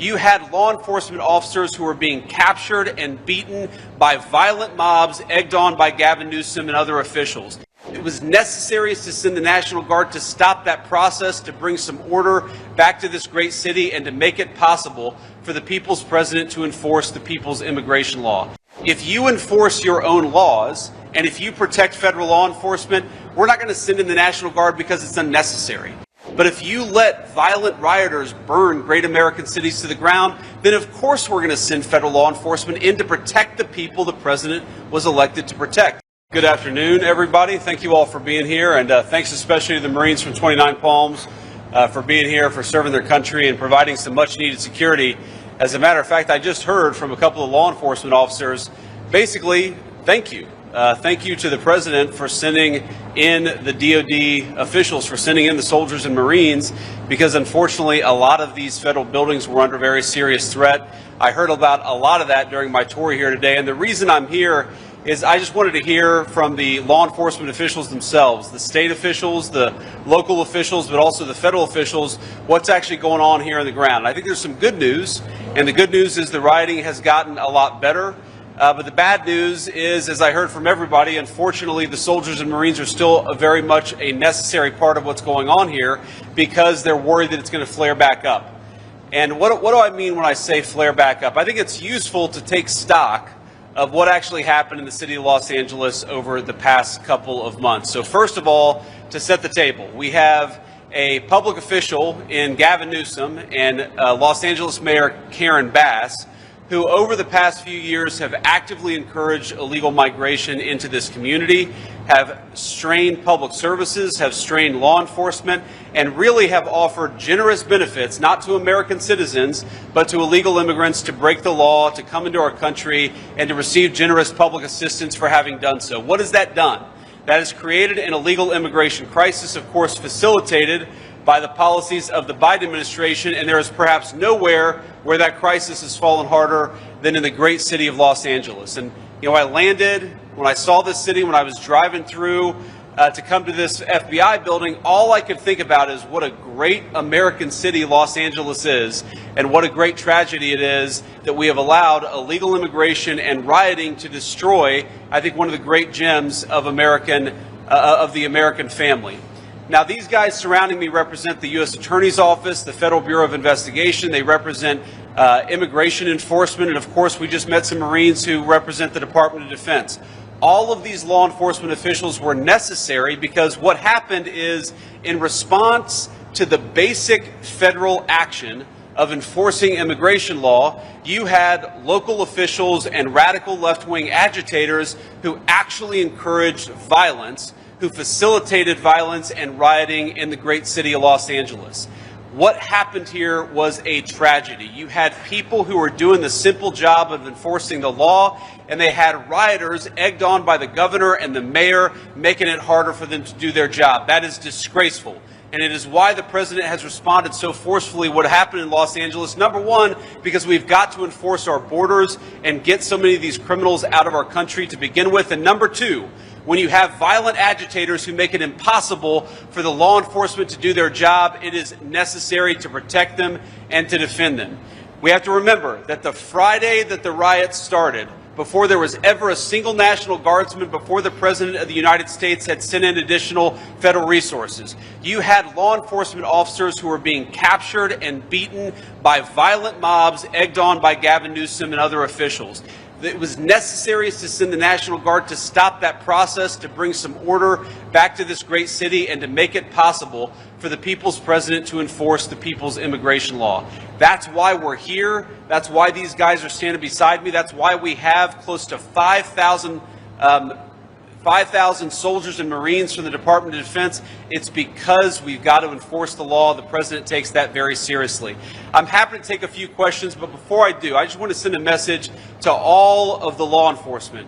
You had law enforcement officers who were being captured and beaten by violent mobs egged on by Gavin Newsom and other officials. It was necessary to send the National Guard to stop that process, to bring some order back to this great city, and to make it possible for the people's president to enforce the people's immigration law. If you enforce your own laws, and if you protect federal law enforcement, we're not going to send in the National Guard because it's unnecessary. But if you let violent rioters burn great American cities to the ground, then of course we're going to send federal law enforcement in to protect the people the president was elected to protect. Good afternoon, everybody. Thank you all for being here, and thanks especially to the Marines from 29 Palms for being here, for serving their country and providing some much-needed security. As a matter of fact, I just heard from a couple of law enforcement officers, basically, thank you. Thank you to the president for sending in the DOD officials, for sending in the soldiers and Marines, because unfortunately a lot of these federal buildings were under very serious threat. I heard about a lot of that during my tour here today, and the reason I'm here is I just wanted to hear from the law enforcement officials themselves, the state officials, the local officials, but also the federal officials, what's actually going on here on the ground. I think there's some good news, and the good news is the rioting has gotten a lot better. But the bad news is, as I heard from everybody, unfortunately the soldiers and Marines are still very much a necessary part of what's going on here because they're worried that it's going to flare back up. And what do I mean when I say flare back up? I think it's useful to take stock of what actually happened in the city of Los Angeles over the past couple of months. So first of all, to set the table, we have a public official in Gavin Newsom and Los Angeles Mayor Karen Bass, who over the past few years have actively encouraged illegal migration into this community, have strained public services, have strained law enforcement, and really have offered generous benefits, not to American citizens, but to illegal immigrants to break the law, to come into our country, and to receive generous public assistance for having done so. What has that done? That has created an illegal immigration crisis, of course, facilitated by the policies of the Biden administration, and there is perhaps nowhere where that crisis has fallen harder than in the great city of Los Angeles. And, you know, I landed, when I saw this city, when I was driving through to come to this FBI building, all I could think about is what a great American city Los Angeles is, and what a great tragedy it is that we have allowed illegal immigration and rioting to destroy, I think, one of the great gems of the American family. Now, these guys surrounding me represent the U.S. Attorney's Office, the Federal Bureau of Investigation. They represent immigration enforcement, and of course, we just met some Marines who represent the Department of Defense. All of these law enforcement officials were necessary because what happened is, in response to the basic federal action of enforcing immigration law, you had local officials and radical left-wing agitators who actually encouraged violence, who facilitated violence and rioting in the great city of Los Angeles. What happened here was a tragedy. You had people who were doing the simple job of enforcing the law, and they had rioters egged on by the governor and the mayor, making it harder for them to do their job. That is disgraceful. And it is why the president has responded so forcefully what happened in Los Angeles. Number one, because we've got to enforce our borders and get so many of these criminals out of our country to begin with. And number two, when you have violent agitators who make it impossible for the law enforcement to do their job, it is necessary to protect them and to defend them. We have to remember that the Friday that the riots started, before there was ever a single National Guardsman, before the President of the United States had sent in additional federal resources, you had law enforcement officers who were being captured and beaten by violent mobs egged on by Gavin Newsom and other officials. It was necessary to send the National Guard to stop that process, to bring some order back to this great city, and to make it possible for the people's president to enforce the people's immigration law. That's why we're here. That's why these guys are standing beside me. That's why we have close to 5,000 soldiers and Marines from the Department of Defense. It's because we've got to enforce the law. The president takes that very seriously. I'm happy to take a few questions, but before I do, I just want to send a message to all of the law enforcement,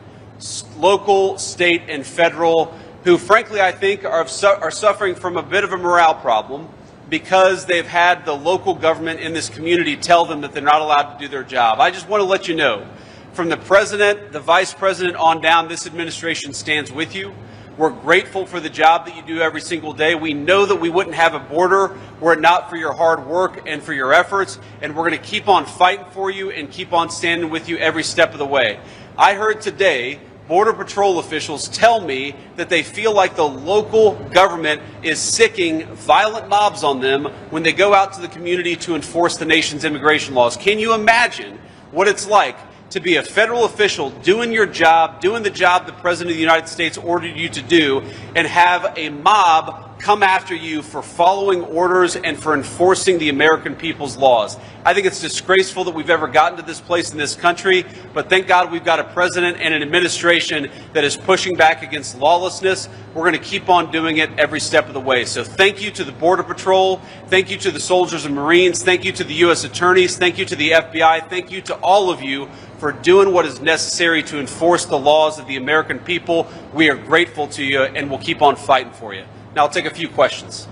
local, state, and federal, who frankly I think are suffering from a bit of a morale problem because they've had the local government in this community tell them that they're not allowed to do their job. I just want to let you know, from the president, the vice president on down, this administration stands with you. We're grateful for the job that you do every single day. We know that we wouldn't have a border were it not for your hard work and for your efforts, and we're going to keep on fighting for you and keep on standing with you every step of the way. I heard today Border Patrol officials tell me that they feel like the local government is sicking violent mobs on them when they go out to the community to enforce the nation's immigration laws. Can you imagine what it's like to be a federal official doing your job, doing the job the President of the United States ordered you to do, and have a mob come after you for following orders and for enforcing the American people's laws? I think it's disgraceful that we've ever gotten to this place in this country, but thank God we've got a president and an administration that is pushing back against lawlessness. We're going to keep on doing it every step of the way. So thank you to the Border Patrol. Thank you to the soldiers and Marines. Thank you to the U.S. attorneys. Thank you to the FBI. Thank you to all of you for doing what is necessary to enforce the laws of the American people. We are grateful to you, and we'll keep on fighting for you. Now I'll take a few questions.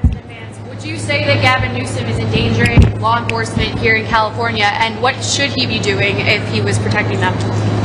President Vance, would you say that Gavin Newsom is endangering law enforcement here in California, and what should he be doing if he was protecting them?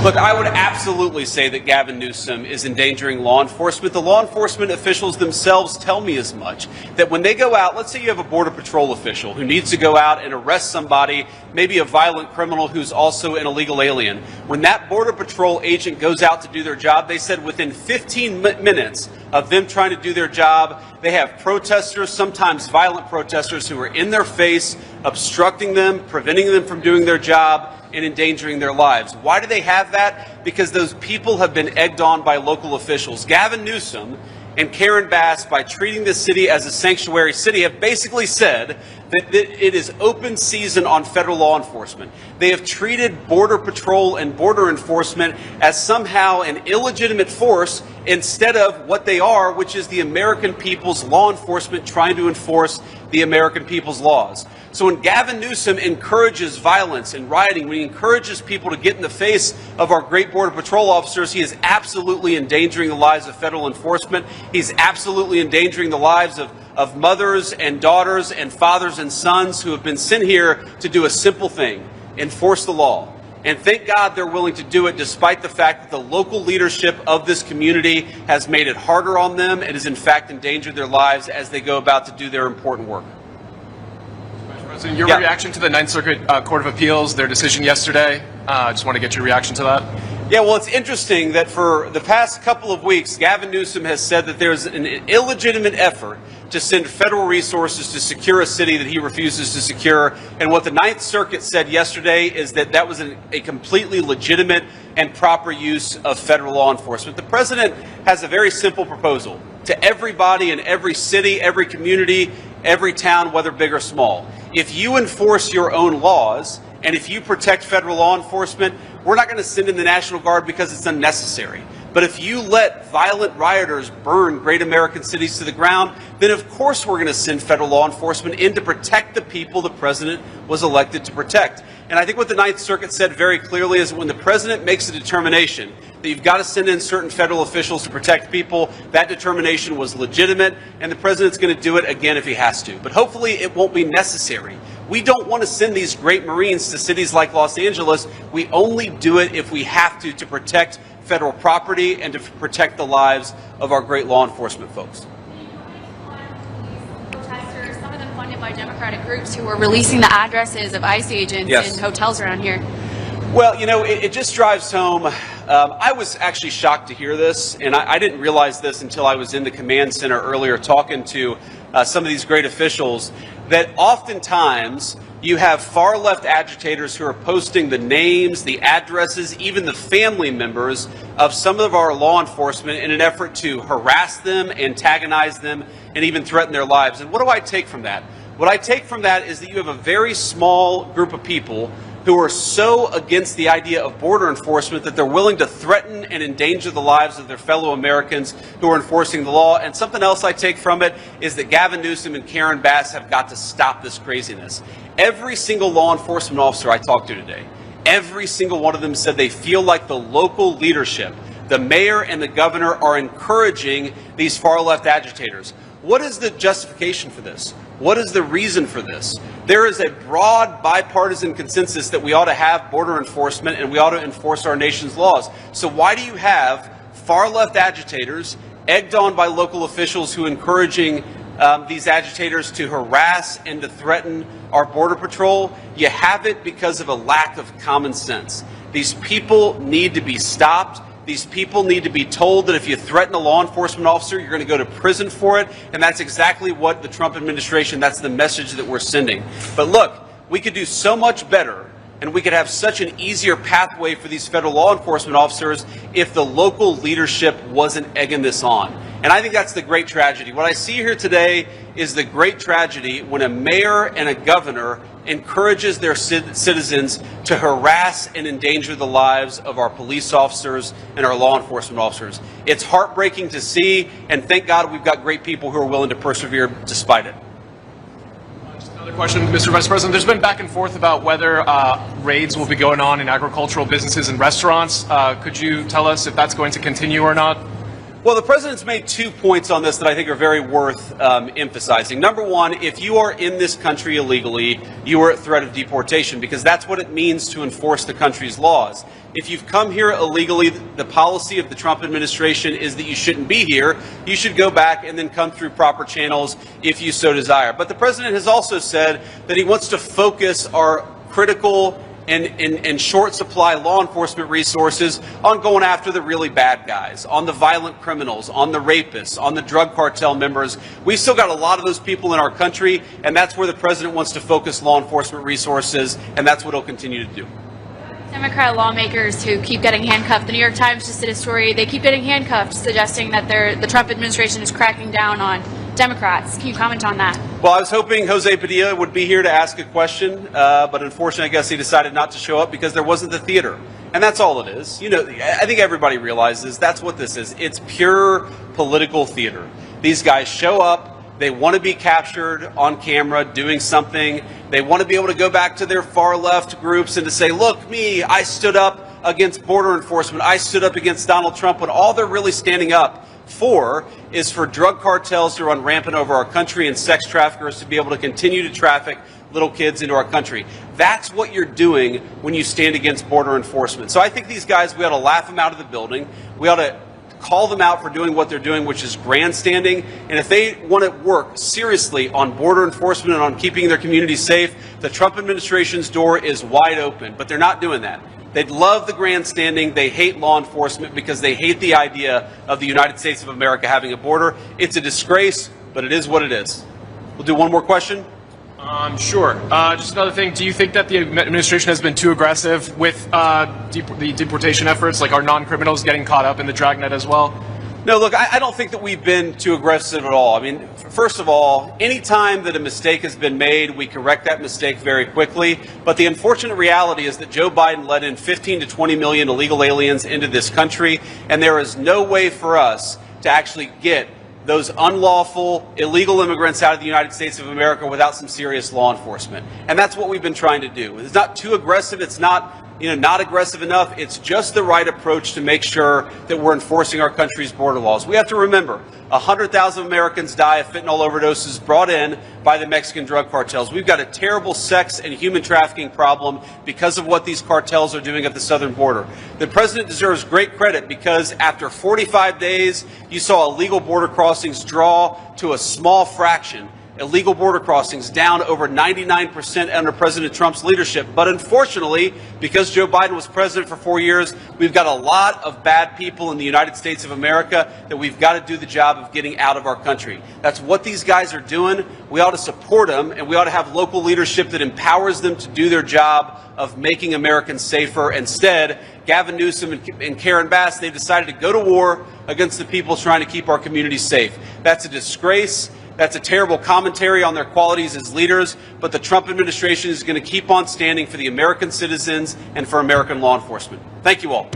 Look, I would absolutely say that Gavin Newsom is endangering law enforcement. The law enforcement officials themselves tell me as much, that when they go out, let's say you have a Border Patrol official who needs to go out and arrest somebody, maybe a violent criminal who's also an illegal alien. When that Border Patrol agent goes out to do their job, they said within 15 minutes of them trying to do their job, they have protesters, sometimes violent protesters, who are in their face, obstructing them, preventing them from doing their job, and endangering their lives. Why do they have that? Because those people have been egged on by local officials. Gavin Newsom and Karen Bass, by treating this city as a sanctuary city, have basically said that it is open season on federal law enforcement. They have treated Border Patrol and border enforcement as somehow an illegitimate force instead of what they are, which is the American people's law enforcement trying to enforce the American people's laws. So when Gavin Newsom encourages violence and rioting, when he encourages people to get in the face of our great Border Patrol officers, he is absolutely endangering the lives of federal enforcement. He's absolutely endangering the lives of mothers and daughters and fathers and sons who have been sent here to do a simple thing: enforce the law. And thank God they're willing to do it, despite the fact that the local leadership of this community has made it harder on them and has in fact endangered their lives as they go about to do their important work. President, your reaction to the Ninth Circuit Court of Appeals, their decision yesterday? Just want to get your reaction to that. Yeah, well, it's interesting that for the past couple of weeks, Gavin Newsom has said that there's an illegitimate effort to send federal resources to secure a city that he refuses to secure. And what the Ninth Circuit said yesterday is that that was a completely legitimate and proper use of federal law enforcement. The president has a very simple proposal to everybody in every city, every community, every town, whether big or small. If you enforce your own laws, and if you protect federal law enforcement, we're not going to send in the National Guard because it's unnecessary. But if you let violent rioters burn great American cities to the ground, then of course we're going to send federal law enforcement in to protect the people the president was elected to protect. And I think what the Ninth Circuit said very clearly is that when the president makes a determination that you've got to send in certain federal officials to protect people, that determination was legitimate, and the president's going to do it again if he has to. But hopefully it won't be necessary. We don't want to send these great Marines to cities like Los Angeles. We only do it if we have to protect federal property and to protect the lives of our great law enforcement folks. Protesters, some of them funded by Democratic groups, who were releasing the addresses of ICE agents in hotels around here. Well, you know, it just drives home. I was actually shocked to hear this, and I didn't realize this until I was in the command center earlier talking to some of these great officials, that oftentimes you have far left agitators who are posting the names, the addresses, even the family members of some of our law enforcement in an effort to harass them, antagonize them, and even threaten their lives. And what do I take from that? What I take from that is that you have a very small group of people who are so against the idea of border enforcement that they're willing to threaten and endanger the lives of their fellow Americans who are enforcing the law. And something else I take from it is that Gavin Newsom and Karen Bass have got to stop this craziness. Every single law enforcement officer I talked to today, every single one of them said they feel like the local leadership, the mayor and the governor, are encouraging these far-left agitators. What is the justification for this? What is the reason for this? There is a broad bipartisan consensus that we ought to have border enforcement and we ought to enforce our nation's laws. So why do you have far-left agitators, egged on by local officials who are encouraging these agitators to harass and to threaten our Border Patrol. You have it because of a lack of common sense. These people need to be stopped. These people need to be told that if you threaten a law enforcement officer, you're going to go to prison for it. And that's exactly what the Trump administration, that's the message that we're sending. But look, we could do so much better, and we could have such an easier pathway for these federal law enforcement officers if the local leadership wasn't egging this on. And I think that's the great tragedy. What I see here today is the great tragedy when a mayor and a governor encourages their citizens to harass and endanger the lives of our police officers and our law enforcement officers. It's heartbreaking to see, and thank God we've got great people who are willing to persevere despite it. Just another question, Mr. Vice President. There's been back and forth about whether raids will be going on in agricultural businesses and restaurants. Could you tell us if that's going to continue or not? Well, the president's made 2 points on this that I think are very worth emphasizing. Number one, if you are in this country illegally, you are at threat of deportation, because that's what it means to enforce the country's laws. If you've come here illegally, the policy of the Trump administration is that you shouldn't be here. You should go back and then come through proper channels if you so desire. But the president has also said that he wants to focus our critical and short supply law enforcement resources on going after the really bad guys, on the violent criminals, on the rapists, on the drug cartel members. We've still got a lot of those people in our country, and that's where the president wants to focus law enforcement resources, and that's what he'll continue to do. Democrat lawmakers who keep getting handcuffed. The New York Times just did a story. They keep getting handcuffed, suggesting that the Trump administration is cracking down on Democrats. Can you comment on that? Well, I was hoping Jose Padilla would be here to ask a question, but unfortunately, I guess he decided not to show up because there wasn't the theater. And that's all it is. You know, I think everybody realizes that's what this is. It's pure political theater. These guys show up. They want to be captured on camera doing something. They want to be able to go back to their far left groups and to say, look, me, I stood up against border enforcement. I stood up against Donald Trump, when all they're really standing up for is for drug cartels to run rampant over our country and sex traffickers to be able to continue to traffic little kids into our country. That's what you're doing when you stand against border enforcement. So I think these guys, we ought to laugh them out of the building. We ought to call them out for doing what they're doing, which is grandstanding. And if they want to work seriously on border enforcement and on keeping their communities safe, the Trump administration's door is wide open. But they're not doing that. They love the grandstanding. They hate law enforcement because they hate the idea of the United States of America having a border. It's a disgrace, but it is what it is. We'll do one more question. Sure. Just another thing. Do you think that the administration has been too aggressive with the deportation efforts? Like, are non-criminals getting caught up in the dragnet as well? No, look, I don't think that we've been too aggressive at all. I mean, first of all, any time that a mistake has been made, we correct that mistake very quickly. But the unfortunate reality is that Joe Biden let in 15 to 20 million illegal aliens into this country, and there is no way for us to actually get those unlawful, illegal immigrants out of the United States of America without some serious law enforcement. And that's what we've been trying to do. It's not too aggressive. It's not not aggressive enough. It's just the right approach to make sure that we're enforcing our country's border laws. We have to remember, 100,000 Americans die of fentanyl overdoses brought in by the Mexican drug cartels. We've got a terrible sex and human trafficking problem because of what these cartels are doing at the southern border. The president deserves great credit because after 45 days, you saw illegal border crossings draw to a small fraction. Illegal border crossings down over 99% under President Trump's leadership. But unfortunately, because Joe Biden was president for 4 years, we've got a lot of bad people in the United States of America that we've got to do the job of getting out of our country. That's what these guys are doing. We ought to support them, and we ought to have local leadership that empowers them to do their job of making Americans safer. Instead, Gavin Newsom and Karen Bass, they've decided to go to war against the people trying to keep our communities safe. That's a disgrace. That's a terrible commentary on their qualities as leaders, but the Trump administration is going to keep on standing for the American citizens and for American law enforcement. Thank you all.